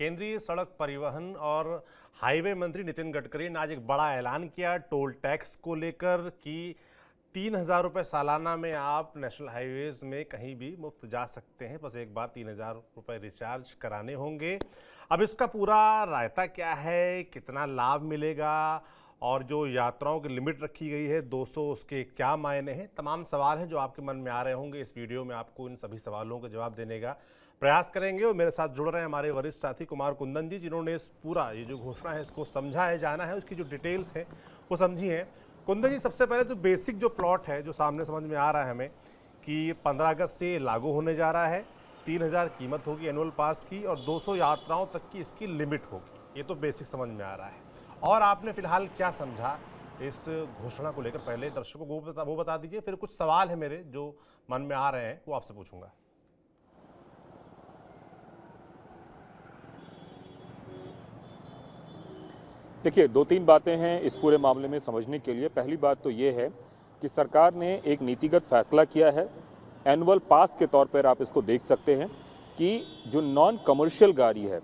केंद्रीय सड़क परिवहन और हाईवे मंत्री नितिन गडकरी ने आज एक बड़ा ऐलान किया टोल टैक्स को लेकर कि 3,000 रुपये सालाना में आप नेशनल हाईवेज में कहीं भी मुफ्त जा सकते हैं। बस एक बार 3,000 रुपये रिचार्ज कराने होंगे। अब इसका पूरा रायता क्या है, कितना लाभ मिलेगा और जो यात्राओं की लिमिट रखी गई है 200, उसके क्या मायने हैं, तमाम सवाल हैं जो आपके मन में आ रहे होंगे। इस वीडियो में आपको इन सभी सवालों के जवाब देने का प्रयास करेंगे और मेरे साथ जुड़ रहे हैं हमारे वरिष्ठ साथी कुमार कुंदन जी, जिन्होंने इस पूरा ये जो घोषणा है इसको समझा है, जाना है, उसकी जो डिटेल्स है वो समझी है। कुंदन जी, सबसे पहले तो बेसिक जो प्लॉट है जो सामने समझ में आ रहा है हमें कि 15 अगस्त से लागू होने जा रहा है। 3,000 कीमत होगी एनुअल पास की और 200 यात्राओं तक की इसकी लिमिट होगी। ये तो बेसिक समझ में आ रहा है। और आपने फिलहाल क्या समझा इस घोषणा को लेकर, पहले दर्शकों को वो बता दीजिए, फिर कुछ सवाल है मेरे जो मन में आ रहे हैं वो आपसे पूछूंगा। देखिए, दो तीन बातें हैं इस पूरे मामले में समझने के लिए। पहली बात तो ये है कि सरकार ने एक नीतिगत फैसला किया है। एनुअल पास के तौर पर आप इसको देख सकते हैं कि जो नॉन कमर्शियल गाड़ी है,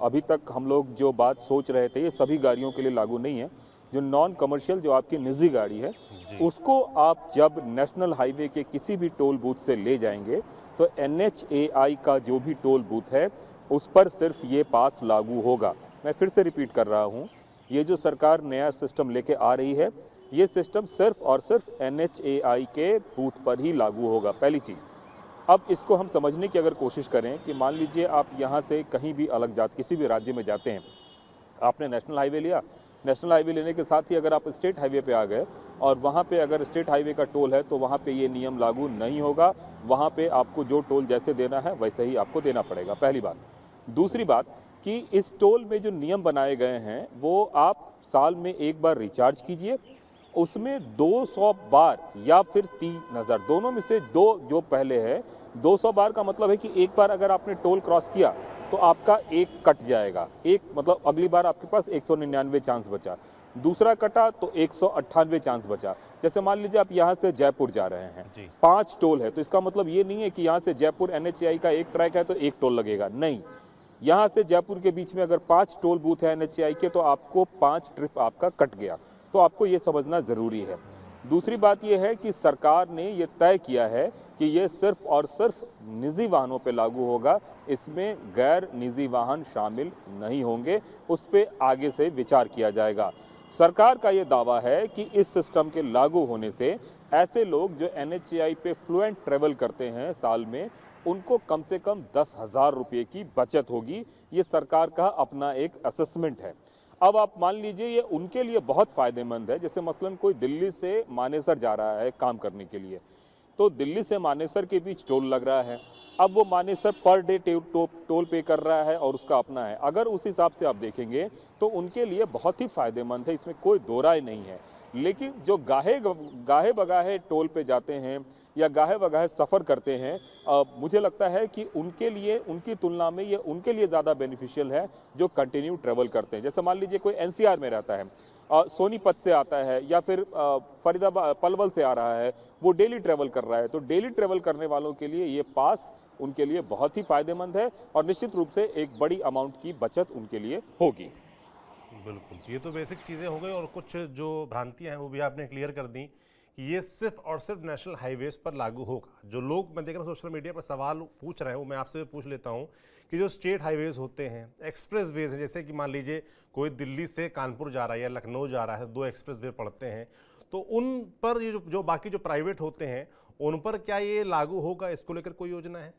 अभी तक हम लोग जो बात सोच रहे थे ये सभी गाड़ियों के लिए लागू नहीं है। जो नॉन कमर्शियल, जो आपकी निजी गाड़ी है, उसको आप जब नेशनल हाईवे के किसी भी टोल बूथ से ले जाएंगे तो NHAI का जो भी टोल बूथ है उस पर सिर्फ ये पास लागू होगा। मैं फिर से रिपीट कर रहा हूँ, ये जो सरकार नया सिस्टम लेके आ रही है, ये सिस्टम सिर्फ और सिर्फ NHAI के बूथ पर ही लागू होगा। पहली चीज। अब इसको हम समझने की अगर कोशिश करें कि मान लीजिए आप यहाँ से कहीं भी अलग किसी भी राज्य में जाते हैं, आपने नेशनल हाईवे लिया, नेशनल हाईवे लेने के साथ ही अगर आप स्टेट हाईवे पे आ गए और वहाँ पे अगर स्टेट हाईवे का टोल है तो वहाँ पे ये नियम लागू नहीं होगा। वहाँ पे आपको जो टोल जैसे देना है वैसे ही आपको देना पड़ेगा, पहली बात। दूसरी बात कि इस टोल में जो नियम बनाए गए हैं वो आप साल में एक बार रिचार्ज कीजिए, उसमें 200 बार या फिर 3,000, दोनों में से दो जो पहले है। 200 बार का मतलब है कि एक बार अगर आपने टोल क्रॉस किया तो आपका एक कट जाएगा, एक मतलब अगली बार आपके पास 199 चांस बचा, दूसरा कटा तो 198 चांस बचा। जैसे मान लीजिए आप यहाँ से जयपुर जा रहे हैं, 5 टोल है, तो इसका मतलब ये नहीं है कि यहाँ से जयपुर NHAI का एक ट्रैक है तो एक टोल लगेगा, नहीं। यहाँ से जयपुर के बीच में अगर 5 टोल बूथ है NHAI के तो आपको 5 ट्रिप आपका कट गया। तो आपको ये समझना जरूरी है। दूसरी बात यह है कि सरकार ने ये तय किया है कि ये सिर्फ और सिर्फ निजी वाहनों पे लागू होगा, इसमें गैर निजी वाहन शामिल नहीं होंगे। उस पे आगे से विचार किया जाएगा। सरकार का ये दावा है कि इस सिस्टम के लागू होने से ऐसे लोग जो NHAI पे फ्लुएंट ट्रेवल करते हैं साल में, उनको कम से कम 10,000 रुपये की बचत होगी। ये सरकार का अपना एक असेसमेंट है। अब आप मान लीजिए ये उनके लिए बहुत फायदेमंद है। जैसे मसलन कोई दिल्ली से मानेसर जा रहा है काम करने के लिए, तो दिल्ली से मानेसर के बीच टोल लग रहा है। अब वो मानेसर पर डे टोल पे कर रहा है और उसका अपना है। अगर उस हिसाब से आप देखेंगे तो उनके लिए बहुत ही फायदेमंद है, इसमें कोई दो राय नहीं है। लेकिन जो गाहे बगाहे टोल पे जाते हैं या गाहे बगाहे सफ़र करते हैं, मुझे लगता है कि उनके लिए, उनकी तुलना में ये उनके लिए ज़्यादा बेनिफिशियल है जो कंटिन्यू ट्रेवल करते हैं। जैसे मान लीजिए कोई NCR में रहता है, सोनीपत से आता है या फिर फरीदाबाद पलवल से आ रहा है, वो डेली ट्रेवल कर रहा है, तो डेली ट्रेवल करने वालों के लिए ये पास उनके लिए बहुत ही फायदेमंद है और निश्चित रूप से एक बड़ी अमाउंट की बचत उनके लिए होगी। बिल्कुल, ये तो बेसिक चीज़ें हो गई और कुछ जो भ्रांतियां हैं वो भी आपने क्लियर कर दी कि ये सिर्फ और सिर्फ नेशनल हाईवेज पर लागू होगा। जो लोग, मैं देख रहा हूँ सोशल मीडिया पर सवाल पूछ रहे हैं, वो मैं आपसे पूछ लेता हूँ कि जो स्टेट हाईवेज होते हैं, एक्सप्रेस वेज हैं, जैसे कि मान लीजिए कोई दिल्ली से कानपुर जा रहा है या लखनऊ जा रहा है, 2 एक्सप्रेस वे पड़ते हैं, तो उन पर ये जो बाकी जो प्राइवेट होते हैं उन पर क्या ये लागू होगा? इसको लेकर कोई योजना है?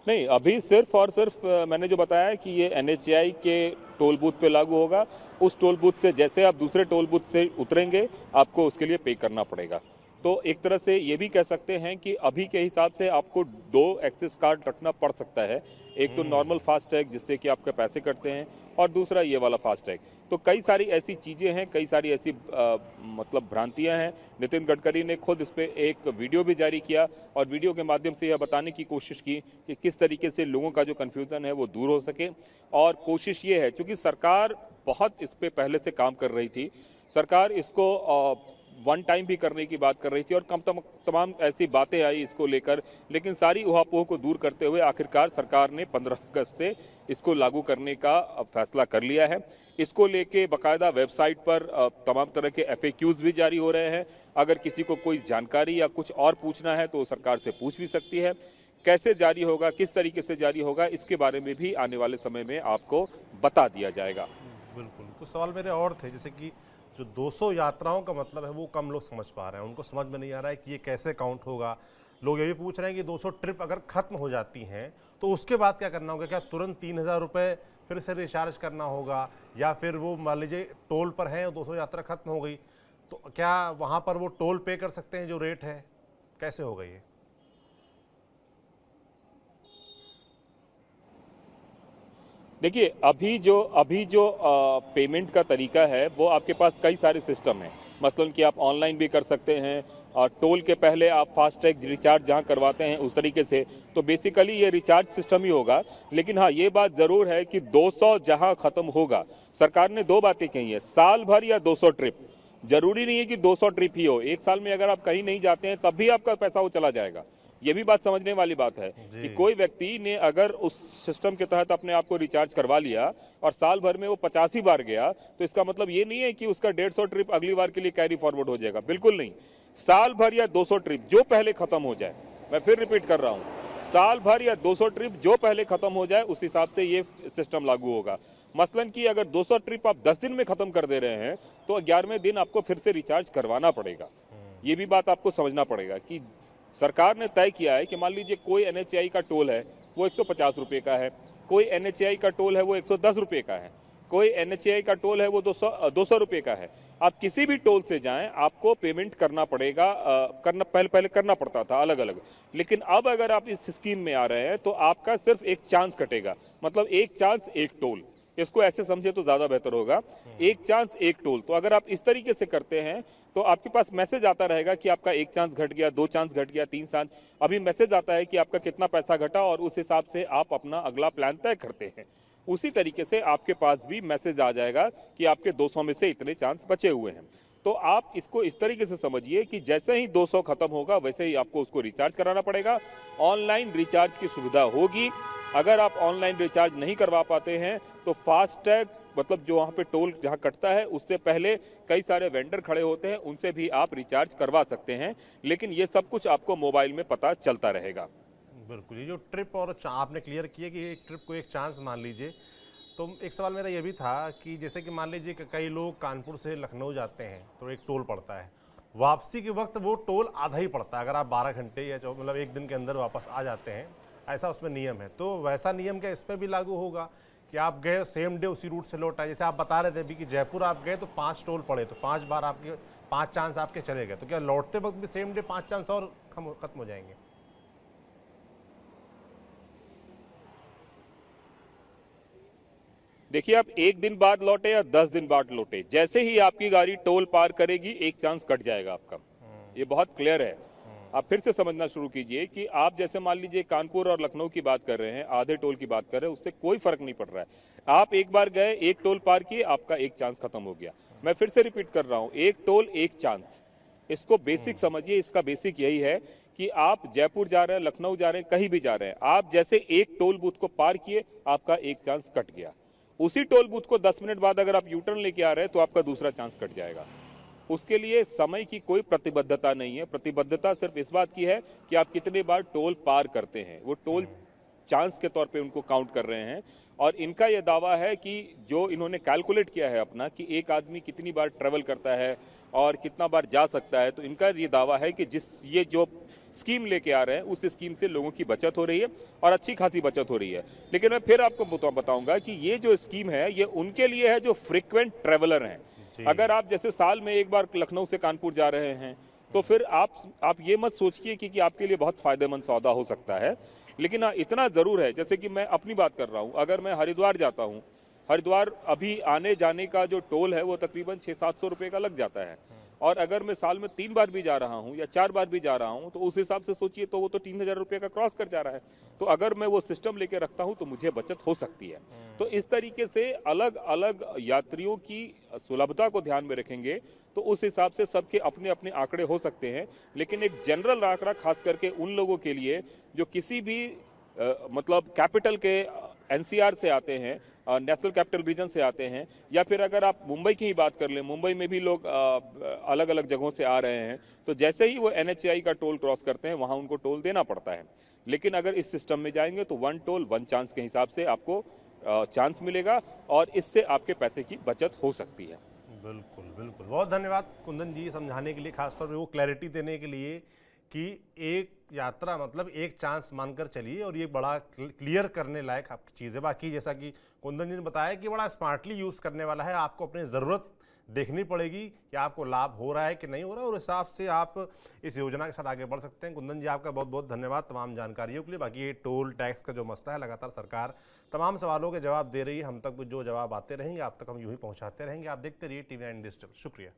नहीं, अभी सिर्फ और सिर्फ मैंने जो बताया है कि ये NHAI के टोल बूथ पे लागू होगा। उस टोल बूथ से जैसे आप दूसरे टोल बूथ से उतरेंगे आपको उसके लिए पे करना पड़ेगा। तो एक तरह से ये भी कह सकते हैं कि अभी के हिसाब से आपको 2 एक्सेस कार्ड रखना पड़ सकता है। एक तो नॉर्मल फास्टैग जिससे कि आपके पैसे कटते हैं और दूसरा ये वाला फास्टैग। तो कई सारी ऐसी चीज़ें हैं, कई सारी ऐसी मतलब भ्रांतियां हैं। नितिन गडकरी ने खुद इस पर एक वीडियो भी जारी किया और वीडियो के माध्यम से यह बताने की कोशिश की कि किस तरीके से लोगों का जो कन्फ्यूजन है वो दूर हो सके। और कोशिश ये है, चूंकि सरकार बहुत इस पर पहले से काम कर रही थी, सरकार इसको वन टाइम भी करने की बात कर रही थी और तमाम ऐसी बातें आई इसको लेकर, लेकिन सारी उहापोह को दूर करते हुए आखिरकार सरकार ने 15 अगस्त से इसको लागू करने का फैसला कर लिया है। इसको लेके बाकायदा वेबसाइट पर तमाम तरह के FAQs भी जारी हो रहे हैं। अगर किसी को कोई जानकारी या कुछ और पूछना है तो सरकार से पूछ भी सकती है। कैसे जारी होगा, किस तरीके से जारी होगा, इसके बारे में भी आने वाले समय में आपको बता दिया जाएगा। बिल्कुल, कुछ सवाल मेरे और थे, जैसे कि जो 200 यात्राओं का मतलब है वो कम लोग समझ पा रहे हैं, उनको समझ में नहीं आ रहा है कि ये कैसे काउंट होगा। लोग ये भी पूछ रहे हैं कि 200 ट्रिप अगर खत्म हो जाती हैं तो उसके बाद क्या करना होगा? क्या तुरंत 3000 रुपये फिर से रिचार्ज करना होगा, या फिर वो मान लीजिए टोल पर हैं और 200 यात्रा खत्म हो गई तो क्या वहाँ पर वो टोल पे कर सकते हैं जो रेट है? कैसे होगा ये? देखिए, अभी जो पेमेंट का तरीका है वो आपके पास कई सारे सिस्टम हैं। मसलन कि आप ऑनलाइन भी कर सकते हैं और टोल के पहले आप फास्टैग रिचार्ज जहां करवाते हैं उस तरीके से, तो बेसिकली ये रिचार्ज सिस्टम ही होगा। लेकिन हाँ, ये बात जरूर है कि 200 जहां खत्म होगा, सरकार ने 2 बातें कही है, साल भर या 200 ट्रिप। जरूरी नहीं है कि 200 ट्रिप ही हो, एक साल में अगर आप कहीं नहीं जाते हैं तब भी आपका पैसा वो चला जाएगा। ये भी बात समझने वाली बात है कि कोई व्यक्ति ने अगर उस सिस्टम के तहत अपने आप को रिचार्ज करवा लिया और साल भर में वो 85 बार गया, तो इसका मतलब ये नहीं है कि उसका 150 ट्रिप अगली बार के लिए कैरी फॉरवर्ड हो जाएगा। बिल्कुल नहीं। साल भर या 200 ट्रिप जो पहले खत्म हो जाए, मैं फिर रिपीट कर रहा हूं, साल भर या 200 ट्रिप जो पहले खत्म हो जाए उस हिसाब से ये सिस्टम लागू होगा। मसलन कि अगर 200 ट्रिप आप 10 दिन में खत्म कर दे रहे हैं तो 11वें दिन आपको फिर से रिचार्ज करवाना पड़ेगा। ये भी बात आपको समझना पड़ेगा कि सरकार ने तय किया है कि मान लीजिए कोई NHAI का टोल है वो 150 रुपये का है, कोई NHAI का टोल है वो 110 रुपये का है, कोई NHAI का टोल है वो 200 रुपये का है। आप किसी भी टोल से जाएं आपको पेमेंट करना पड़ेगा, पहले करना पड़ता था अलग अलग। लेकिन अब अगर आप इस स्कीम में आ रहे हैं तो आपका सिर्फ एक चांस कटेगा, मतलब एक चांस एक टोल। इसको ऐसे समझे तो ज्यादा बेहतर होगा, एक चांस एक टोल। तो अगर आप इस तरीके से करते हैं तो आपके पास मैसेज आता रहेगा कि आपका एक चांस घट गया, 2 चांस घट गया, 3 चांस। अभी मैसेज आता है कि आपका कितना पैसा घटा और उस हिसाब से आप अपना अगला प्लान तय करते हैं। उसी तरीके से आपके पास भी मैसेज आ जाएगा कि आपके 200 में से इतने चांस बचे हुए हैं। तो आप इसको इस तरीके से समझिए कि जैसे ही 200 खत्म होगा वैसे ही आपको उसको रिचार्ज कराना पड़ेगा। ऑनलाइन रिचार्ज की सुविधा होगी। अगर आप ऑनलाइन रिचार्ज नहीं करवा पाते हैं तो फास्टैग, मतलब जो वहां पे टोल जहां कटता है उससे पहले कई सारे वेंडर खड़े होते हैं, उनसे भी आप रिचार्ज करवा सकते हैं। लेकिन ये सब कुछ आपको मोबाइल में पता चलता रहेगा। बिल्कुल, ये जो ट्रिप और आपने क्लियर किया कि एक ट्रिप को एक चांस मान लीजिए, तो एक सवाल मेरा ये भी था कि जैसे कि मान लीजिए कि कई लोग कानपुर से लखनऊ जाते हैं तो एक टोल पड़ता है, वापसी के वक्त वो टोल आधा ही पड़ता है। अगर आप 12 घंटे या मतलब एक दिन के अंदर वापस आ जाते हैं, ऐसा उसमें नियम है। तो वैसा नियम क्या इस पर भी लागू होगा कि आप गए सेम डे उसी रूट से लौट आए? जैसे आप बता रहे थे अभी कि जयपुर आप गए तो 5 टोल पड़े, तो 5 बार आपके 5 चांस आपके चले गए, तो क्या लौटते वक्त भी सेम डे 5 चांस और खत्म हो जाएंगे? देखिए, आप एक दिन बाद लौटे या 10 दिन बाद लौटे, जैसे ही आपकी गाड़ी टोल पार करेगी एक चांस कट जाएगा आपका। ये बहुत क्लियर है। आप फिर से समझना शुरू कीजिए कि आप जैसे मान लीजिए कानपुर और लखनऊ की बात कर रहे हैं, आधे टोल की बात कर रहे हैं, उससे कोई फर्क नहीं पड़ रहा है। आप एक बार गए, एक टोल पार किए, आपका एक चांस खत्म हो गया। मैं फिर से रिपीट कर रहा हूं, एक टोल एक चांस। इसको बेसिक समझिए। इसका बेसिक यही है कि आप जयपुर जा रहे हैं, लखनऊ जा रहे हैं, कहीं भी जा रहे हैं, आप जैसे एक टोल बूथ को पार किए आपका एक चांस कट गया। उसी टोल बूथ को 10 मिनट बाद अगर आप यूटर्न लेके आ रहे हैं तो आपका दूसरा चांस कट जाएगा। उसके लिए समय की कोई प्रतिबद्धता नहीं है। प्रतिबद्धता सिर्फ इस बात की है कि आप कितने बार टोल पार करते हैं। वो टोल चांस के तौर पे उनको काउंट कर रहे हैं। और इनका यह दावा है कि जो इन्होंने कैलकुलेट किया है अपना कि एक आदमी कितनी बार ट्रेवल करता है और कितना बार जा सकता है, तो इनका ये दावा है कि ये जो स्कीम लेके आ रहे हैं उस स्कीम से लोगों की बचत हो रही है और अच्छी खासी बचत हो रही है। लेकिन मैं फिर आपको बताऊंगा कि ये जो स्कीम है ये उनके लिए है जो फ्रीक्वेंट ट्रेवलर हैं। अगर आप जैसे साल में एक बार लखनऊ से कानपुर जा रहे हैं तो फिर आप ये मत सोचिए कि आपके लिए बहुत फायदेमंद सौदा हो सकता है। लेकिन हाँ, इतना जरूर है, जैसे कि मैं अपनी बात कर रहा हूं, अगर मैं हरिद्वार जाता हूं, हरिद्वार अभी आने जाने का जो टोल है वो तकरीबन 600-700 रुपए का लग जाता है। और अगर मैं साल में 3 बार भी जा रहा हूं या 4 बार भी जा रहा हूं तो उस हिसाब से सोचिए तो वो तो 3,000 रुपये का क्रॉस कर जा रहा है। तो अगर मैं वो सिस्टम लेके रखता हूं तो मुझे बचत हो सकती है। तो इस तरीके से अलग अलग यात्रियों की सुलभता को ध्यान में रखेंगे तो उस हिसाब से सबके अपने अपने आंकड़े हो सकते हैं। लेकिन एक जनरल आंकड़ा खास करके उन लोगों के लिए जो किसी भी मतलब कैपिटल के एनसीआर से आते हैं, नेशनल कैपिटल रीजन से आते हैं, या फिर अगर आप मुंबई की ही बात कर लें, मुंबई में भी लोग अलग अलग जगहों से आ रहे हैं, तो जैसे ही वो एनएचएआई का टोल क्रॉस करते हैं वहां उनको टोल देना पड़ता है। लेकिन अगर इस सिस्टम में जाएंगे तो 1 टोल 1 चांस के हिसाब से आपको चांस मिलेगा और इससे आपके पैसे की बचत हो सकती है। बिल्कुल बिल्कुल, बहुत धन्यवाद कुंदन जी समझाने के लिए, खासतौर पे वो क्लैरिटी देने के लिए कि एक यात्रा मतलब एक चांस मानकर चलिए, और ये बड़ा क्लियर करने लायक आपकी चीज़ है। बाकी जैसा कि कुंदन जी ने बताया कि बड़ा स्मार्टली यूज़ करने वाला है, आपको अपनी ज़रूरत देखनी पड़ेगी कि आपको लाभ हो रहा है कि नहीं हो रहा है, और हिसाब से आप इस योजना के साथ आगे बढ़ सकते हैं। कुंदन जी आपका बहुत बहुत धन्यवाद तमाम जानकारियों के लिए। बाकी ये टोल टैक्स का जो मसला है, लगातार सरकार तमाम सवालों के जवाब दे रही है, हम तक जो जवाब आते रहेंगे आप तक हम यूँ ही पहुँचाते रहेंगे। आप देखते रहिए TV9 डिजिटल। शुक्रिया।